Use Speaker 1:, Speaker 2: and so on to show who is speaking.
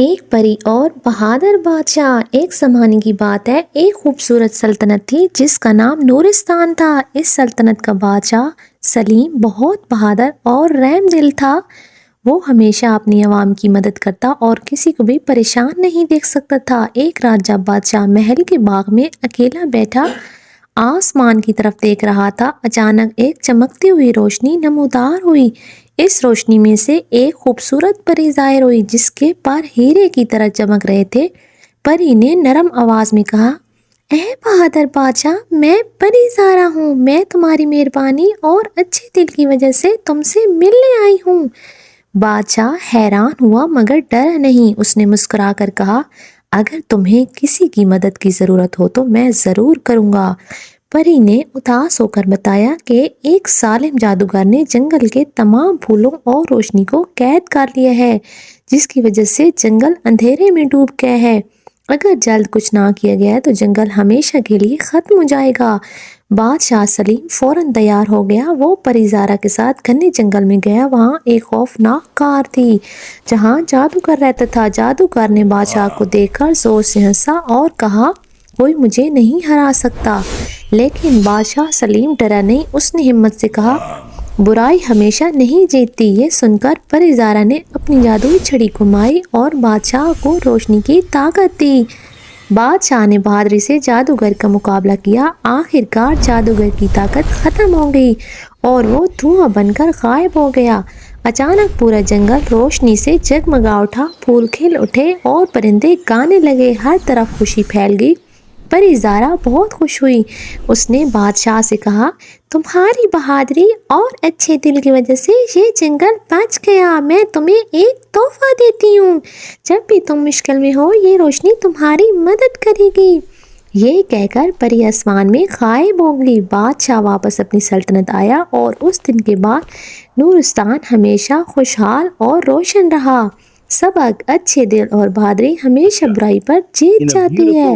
Speaker 1: ایک پری اور بہادر بادشاہ۔ ایک زمانے کی بات ہے، ایک خوبصورت سلطنت تھی جس کا نام نورستان تھا۔ اس سلطنت کا بادشاہ سلیم بہت بہادر اور رحم دل تھا۔ وہ ہمیشہ اپنی عوام کی مدد کرتا اور کسی کو بھی پریشان نہیں دیکھ سکتا تھا۔ ایک رات جب بادشاہ محل کے باغ میں اکیلا بیٹھا آسمان کی طرف دیکھ رہا تھا، اچانک ایک چمکتی ہوئی روشنی نمودار ہوئی۔ اس روشنی میں سے ایک خوبصورت پری ظاہر ہوئی جس کے پر ہیرے کی طرح چمک رہے تھے۔ پری نے نرم آواز میں کہا، اے بہادر بادشاہ، میں پری زارا ہوں۔ میں تمہاری مہربانی اور اچھے دل کی وجہ سے تم سے ملنے آئی ہوں۔ بادشاہ حیران ہوا مگر ڈرا نہیں۔ اس نے مسکرا کر کہا، اگر تمہیں کسی کی مدد کی ضرورت ہو تو میں ضرور کروں گا۔ پری نے اداس ہو کر بتایا کہ ایک ظالم جادوگر نے جنگل کے تمام پھولوں اور روشنی کو قید کر لیا ہے، جس کی وجہ سے جنگل اندھیرے میں ڈوب گیا ہے۔ اگر جلد کچھ نہ کیا گیا تو جنگل ہمیشہ کے لیے ختم ہو جائے گا۔ بادشاہ سلیم فوراً تیار ہو گیا۔ وہ پری زارا کے ساتھ گھنے جنگل میں گیا۔ وہاں ایک خوفناک غار تھی جہاں جادوگر رہتا تھا۔ جادوگر نے بادشاہ کو دیکھ کر زور سے ہنسا اور کہا، کوئی مجھے نہیں ہرا سکتا۔ لیکن بادشاہ سلیم ڈرا نہیں۔ اس نے ہمت سے کہا، برائی ہمیشہ نہیں جیتتی۔ یہ سن کر پری زارا نے اپنی جادوئی چھڑی گھمائی اور بادشاہ کو روشنی کی طاقت دی۔ بادشاہ نے بہادری سے جادوگر کا مقابلہ کیا۔ آخر کار جادوگر کی طاقت ختم ہو گئی اور وہ دھواں بن کر غائب ہو گیا۔ اچانک پورا جنگل روشنی سے جگمگا اٹھا، پھول کھل اٹھے اور پرندے گانے لگے۔ ہر طرف خوشی پھیل گئی۔ پری زارا بہت خوش ہوئی۔ اس نے بادشاہ سے کہا، تمہاری بہادری اور اچھے دل کی وجہ سے یہ جنگل بچ گیا۔ میں تمہیں ایک تحفہ دیتی ہوں۔ جب بھی تم مشکل میں ہو یہ روشنی تمہاری مدد کرے گی۔ یہ کہہ کر پری آسمان میں غائب ہو گئی۔ بادشاہ واپس اپنی سلطنت آیا اور اس دن کے بعد نورستان ہمیشہ خوشحال اور روشن رہا۔ سبق: اچھے دل اور بہادری ہمیشہ برائی پر جیت جاتی ہے۔